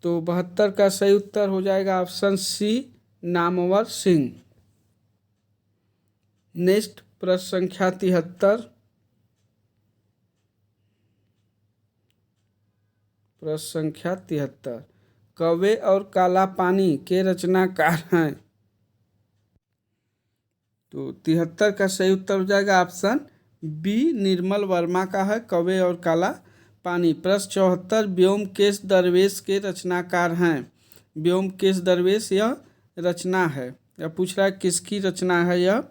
तो 72 का सही उत्तर हो जाएगा option C, Namvar Singh. Next प्रश्न संख्या 73, कौवे और काला पानी के रचनाकार हैं। तो 73 का सही उत्तर हो जाएगा ऑप्शन बी, निर्मल वर्मा का है कौवे और काला पानी। प्रश्न 74, व्योमकेश दरवेश के रचनाकार हैं। व्योमकेश दरवेश यह रचना है, या पूछ रहा है किसकी रचना है यह।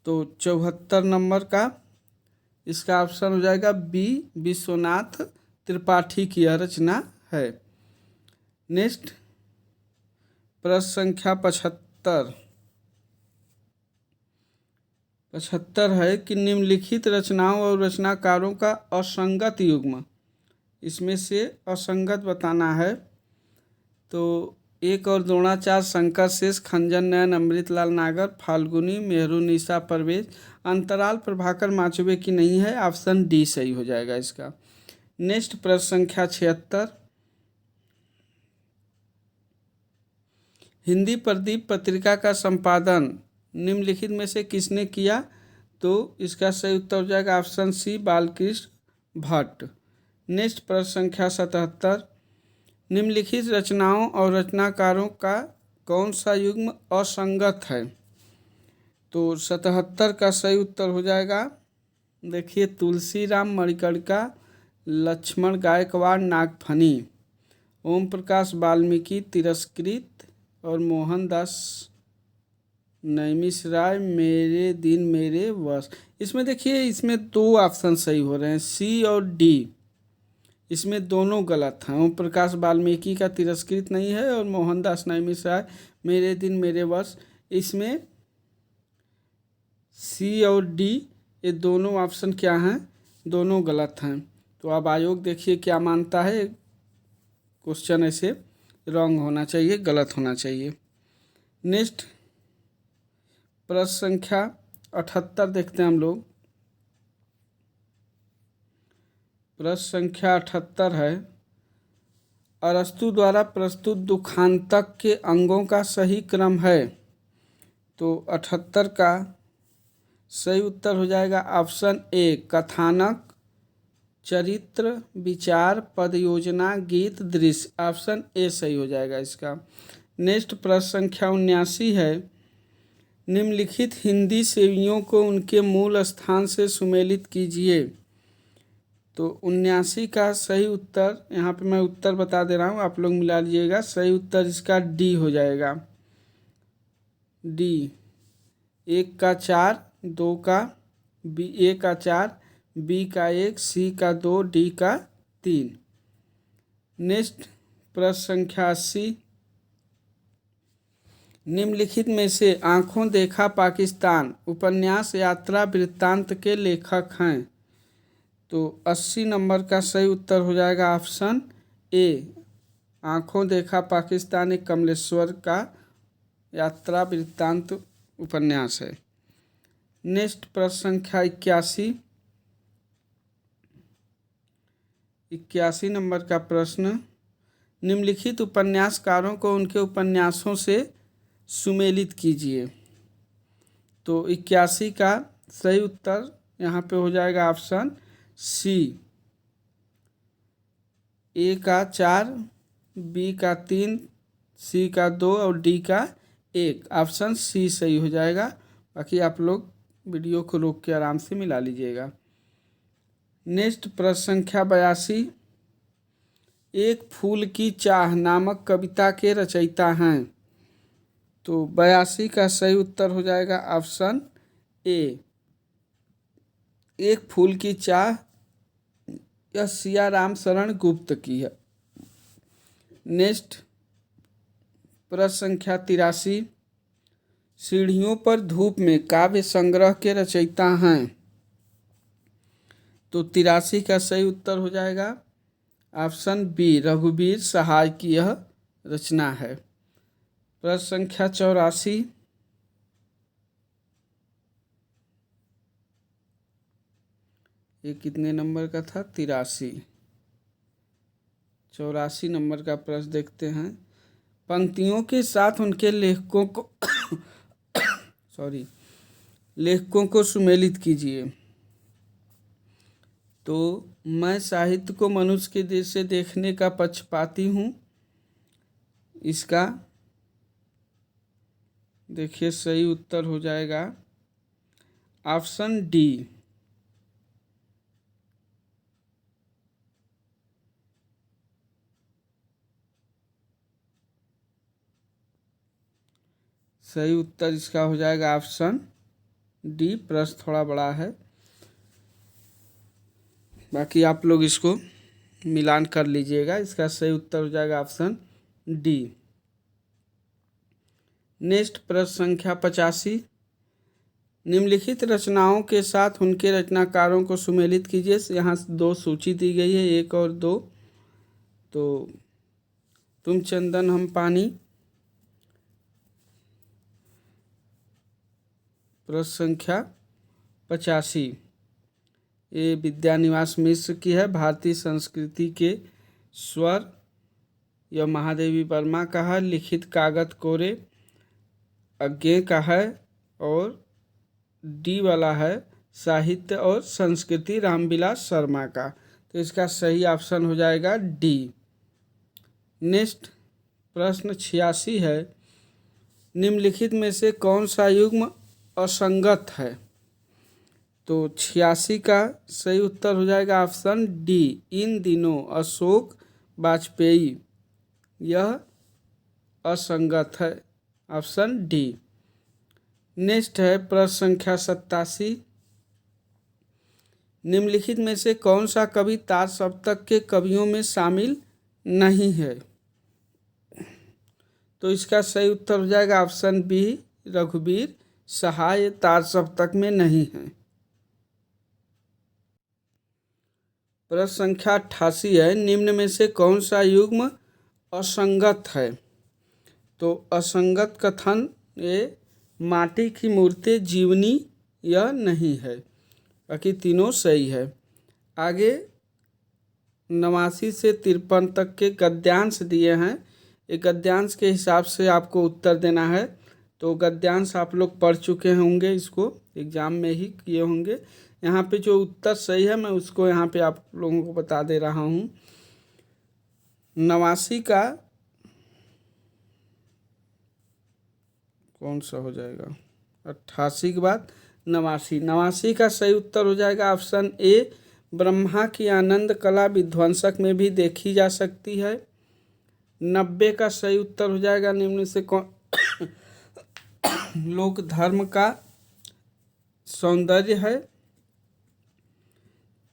तो 74 नंबर का इसका ऑप्शन हो जाएगा बी, विश्वनाथ त्रिपाठी की यह रचना है। नेक्स्ट प्रश्न संख्या 75 है कि निम्नलिखित रचनाओं और रचनाकारों का असंगत युग्म, इसमें से असंगत बताना है। तो 1 और द्रोणाचार्य, शंकर शेष, खंजन नयन, अमृतलाल नागर, फाल्गुनी, मेहरुनिशा परवेज, अंतराल प्रभाकर माचुबे की नहीं है। ऑप्शन डी सही हो जाएगा इसका। नेक्स्ट प्रश्न संख्या 76, हिंदी प्रदीप पत्रिका का संपादन निम्नलिखित में से किसने किया। तो इसका सही उत्तर हो जाएगा option C, Balkrishna Bhatt. Next प्रश्न संख्या 77, निम्नलिखित रचनाओं और रचनाकारों का कौन सा युग्म असंगत है। तो 77 का सही उत्तर हो जाएगा, देखिए, तुलसीराम मणिकर्णिका, लक्ष्मण गायकवाड़ नागफनी, ओम प्रकाश वाल्मीकि तिरस्कृत और मोहनदास नैमिषारण्य मेरे दिन मेरे वश। इसमें देखिए, इसमें 2 ऑप्शन सही हो रहे हैं, सी और डी। इसमें दोनों गलत हैं। ओम प्रकाश वाल्मीकि का तिरस्कृत नहीं है और मोहनदास नैमिषारण्य मेरे दिन मेरे वर्ष। इसमें सी और डी ये दोनों ऑप्शन क्या हैं, दोनों गलत हैं। तो अब आयोग देखिए क्या मानता है। क्वेश्चन ऐसे रॉन्ग होना चाहिए, गलत होना चाहिए। नेक्स्ट प्रश्न संख्या 78 देखते हैं हम लोग। प्रश्न संख्या 78 है, अरस्तु द्वारा प्रस्तुत दुखांतक के अंगों का सही क्रम है। तो 78 का सही उत्तर हो जाएगा ऑप्शन ए, कथानक, चरित्र, विचार, पद योजना, गीत, दृश्य। ऑप्शन ए सही हो जाएगा इसका। नेक्स्ट प्रश्न संख्या 79 है, निम्नलिखित हिंदी सेवियों को उनके मूल स्थान से सुमेलित कीजिए। तो 79 का सही उत्तर, यहाँ पे मैं उत्तर बता दे रहा हूँ, आप लोग मिला लीजिएगा। सही उत्तर इसका डी हो जाएगा, डी। 1 का 4, 2 का बी, ए का 4, बी का 1, सी का 2, डी का 3। नेक्स्ट प्रश्न संख्या 80, निम्नलिखित में से आँखों देखा पाकिस्तान उपन्यास यात्रा वृत्तांत के लेखक हैं। तो 80 नंबर का सही उत्तर हो जाएगा ऑप्शन ए, आंखों देखा पाकिस्तान एक कमलेश्वर का यात्रा वृत्तांत उपन्यास है। नेक्स्ट प्रश्न संख्या 81 नंबर का प्रश्न, निम्नलिखित उपन्यासकारों को उनके उपन्यासों से सुमेलित कीजिए। तो 81 का सही उत्तर यहाँ पे हो जाएगा ऑप्शन सी, ए का 4, बी का 3, सी का 2 और डी का 1। ऑप्शन सी सही हो जाएगा। बाकी आप लोग वीडियो को रोक के आराम से मिला लीजिएगा। नेक्स्ट प्रश्न संख्या 82, एक फूल की चाह नामक कविता के रचयिता हैं। तो 82 का सही उत्तर हो जाएगा ऑप्शन ए, एक फूल की चाह, यह सिया राम शरण गुप्त की है। नेक्स्ट प्रश्न संख्या 83, सीढ़ियों पर धूप में काव्य संग्रह के रचयिता हैं। तो 83 का सही उत्तर हो जाएगा ऑप्शन बी, रघुवीर सहाय की यह रचना है। प्रश्न संख्या 84, ये कितने नंबर का था? 84 नंबर का प्रश्न देखते हैं। पंक्तियों के साथ उनके लेखकों को लेखकों को सुमेलित कीजिए। तो मैं साहित्य को मनुष्य के दृष्टि से देखने का पक्षपाती हूँ, इसका देखिए सही उत्तर हो जाएगा ऑप्शन डी, सही उत्तर इसका हो जाएगा ऑप्शन डी। प्रश्न थोड़ा बड़ा है, बाकी आप लोग इसको मिलान कर लीजिएगा। इसका सही उत्तर हो जाएगा ऑप्शन डी। नेक्स्ट प्रश्न संख्या 85, निम्नलिखित रचनाओं के साथ उनके रचनाकारों को सुमेलित कीजिए। यहाँ 2 सूची दी गई है, 1 और 2। तो तुम चंदन हम पानी। प्रश्न संख्या 85, ये विद्यानिवास मिश्र की है। भारतीय संस्कृति के स्वर, यह महादेवी वर्मा का है। लिखित कागज कोरे अज्ञे का है। और डी वाला है साहित्य और संस्कृति रामविलास शर्मा का। तो इसका सही ऑप्शन हो जाएगा डी। नेक्स्ट प्रश्न 86 है, निम्नलिखित में से कौन सा युग्म असंगत है। तो 86 का सही उत्तर हो जाएगा ऑप्शन डी, इन दिनों अशोक वाजपेयी, यह असंगत है। Option D. नेक्स्ट है प्रश्न संख्या 87, निम्नलिखित में से कौन सा कवि तार सप्तक के कवियों में शामिल नहीं है। तो इसका सही उत्तर हो जाएगा ऑप्शन बी, रघुवीर सहाय तार सप्तक में नहीं है। प्रश्न संख्या 88 है, निम्न में से कौन सा युग्म असंगत है। तो असंगत कथन, ये माटी की मूर्ति जीवनी यह नहीं है। बाकी तीनों सही है। आगे 89 से 53 तक के गद्यांश दिए हैं। एक गद्यांश के हिसाब से आपको उत्तर देना है। तो गद्यांश आप लोग पढ़ चुके होंगे, इसको एग्जाम में ही किए होंगे। यहाँ पे जो उत्तर सही है मैं उसको यहाँ पे आप लोगों को बता दे रहा हूँ। 89 का कौन सा हो जाएगा, 88 के बाद 89 का सही उत्तर हो जाएगा ऑप्शन ए, ब्रह्मा की आनंद कला विध्वंसक में भी देखी जा सकती है। 90 का सही उत्तर हो जाएगा निम्न से कौन लोक धर्म का सौंदर्य है।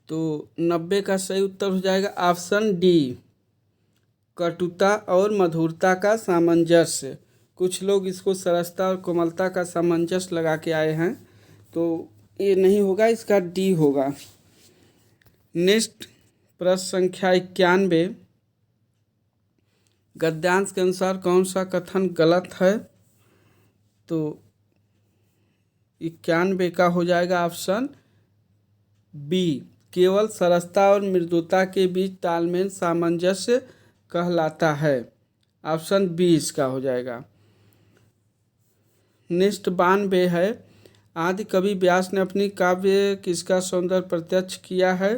तो 90 का सही उत्तर हो जाएगा ऑप्शन डी, कटुता और मधुरता का सामंजस्य। कुछ लोग इसको सरसता और कोमलता का सामंजस्य लगा के आए हैं, तो ये नहीं होगा, इसका डी होगा। नेक्स्ट प्रश्न संख्या 91, गद्यांश के अनुसार कौन सा कथन गलत है? तो 91 का हो जाएगा ऑप्शन बी। केवल सरसता और मृदुता के बीच तालमेल सामंजस्य कहलाता है। ऑप्शन बी इसका हो जाएगा। नेक्स्ट 92 है। आदि कवि व्यास ने अपनी काव्य किसका सौंदर्य प्रत्यक्ष किया है?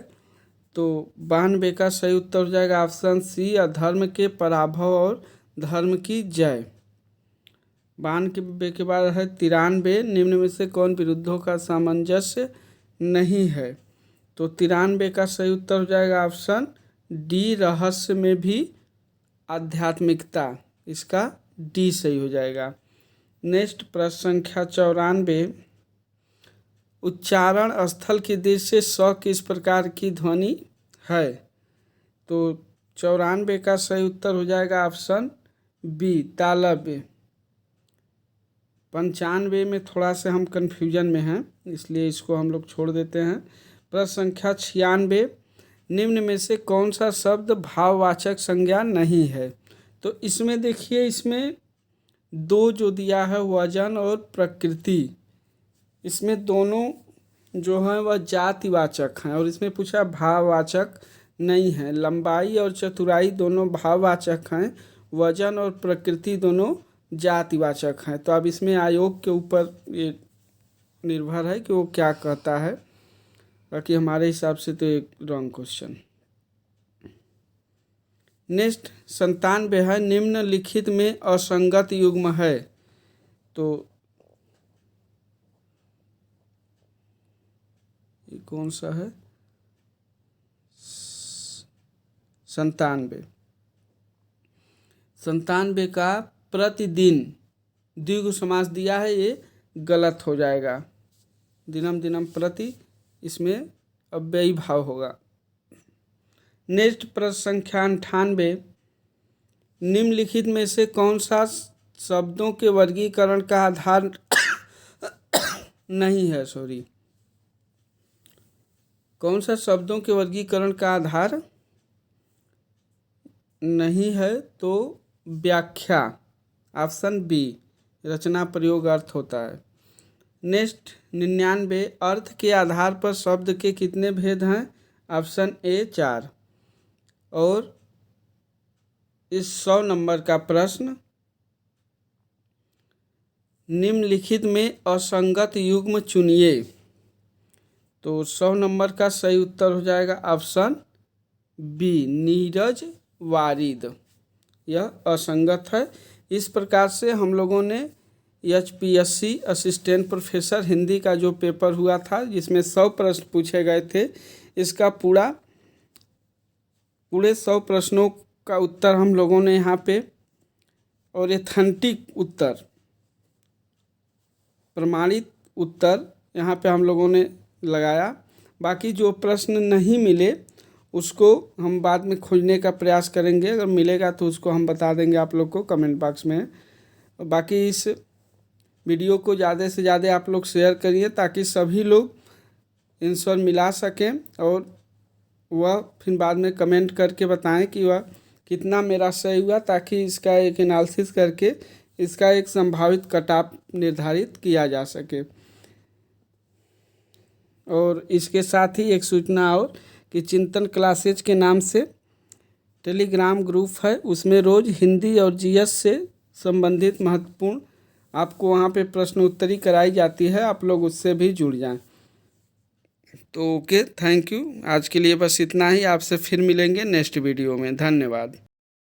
तो 92 का सही उत्तर हो जाएगा ऑप्शन सी, अधर्म के पराभव और धर्म की जय। 92 के बाद है 93। निम्न में से कौन विरुद्धों का सामंजस्य नहीं है? तो 93 का सही उत्तर हो जाएगा ऑप्शन डी, रहस्य में भी आध्यात्मिकता। इसका डी सही हो जाएगा। नेक्स्ट प्रश्न संख्या 94। उच्चारण स्थल की दृष्टि से स किस प्रकार की ध्वनि है? तो 94 का सही उत्तर हो जाएगा ऑप्शन बी, तालव्य। 95 में थोड़ा सा हम कन्फ्यूजन में हैं, इसलिए इसको हम लोग छोड़ देते हैं। प्रश्न संख्या 96। निम्न में से कौन सा शब्द भाववाचक संज्ञा नहीं है? तो इसमें देखिए, इसमें दो जो दिया है वजन और प्रकृति, इसमें दोनों जो हैं वह जातिवाचक हैं और इसमें पूछा भाववाचक नहीं है। लंबाई और चतुराई दोनों भाववाचक हैं, वजन और प्रकृति दोनों जातिवाचक हैं। तो अब इसमें आयोग के ऊपर ये निर्भर है कि वो क्या कहता है, बाकी हमारे हिसाब से तो एक रॉन्ग क्वेश्चन। नेक्स्ट 97 है। निम्नलिखित में असंगत युग्म है? तो ये कौन सा है? 97। 97 का प्रतिदिन द्विगु समास दिया है, ये गलत हो जाएगा। दिनम दिनम प्रति, इसमें अव्ययी भाव होगा। नेक्स्ट प्रश्न संख्या 98। निम्नलिखित में से कौन सा शब्दों के वर्गीकरण का आधार नहीं है? कौन सा शब्दों के वर्गीकरण का आधार नहीं है? तो व्याख्या, ऑप्शन बी, रचना प्रयोग अर्थ होता है। नेक्स्ट 99। अर्थ के आधार पर शब्द के कितने भेद हैं? Option A, 4। और इस 100 नंबर का प्रश्न, निम्नलिखित में असंगत युग्म चुनिए। तो 100 नंबर का सही उत्तर हो जाएगा ऑप्शन बी, नीरज वारिद। यह असंगत है। इस प्रकार से हम लोगों ने HPSC असिस्टेंट प्रोफेसर हिंदी का जो पेपर हुआ था, जिसमें 100 प्रश्न पूछे गए थे, इसका पूरे 100 प्रश्नों का उत्तर हम लोगों ने यहाँ पे, और एथेंटिक उत्तर, प्रमाणित उत्तर यहाँ पे हम लोगों ने लगाया। बाकी जो प्रश्न नहीं मिले उसको हम बाद में खोजने का प्रयास करेंगे, अगर मिलेगा तो उसको हम बता देंगे आप लोग को कमेंट बॉक्स में। बाकी इस वीडियो को ज़्यादा से ज़्यादा आप लोग शेयर करिए ताकि सभी लोग आंसर मिला सकें, और वह फिर बाद में कमेंट करके बताएं कि वह कितना मेरा सही हुआ, ताकि इसका एक एनालिसिस करके इसका एक संभावित कट ऑफ निर्धारित किया जा सके। और इसके साथ ही एक सूचना और कि चिंतन क्लासेज के नाम से टेलीग्राम ग्रुप है, उसमें रोज़ हिंदी और GS से संबंधित महत्वपूर्ण आपको वहाँ पे प्रश्न उत्तरी कराई जाती है, आप लोग उससे भी जुड़ जाएं। तो ओके, थैंक यू। आज के लिए बस इतना ही। आपसे फिर मिलेंगे नेक्स्ट वीडियो में। धन्यवाद।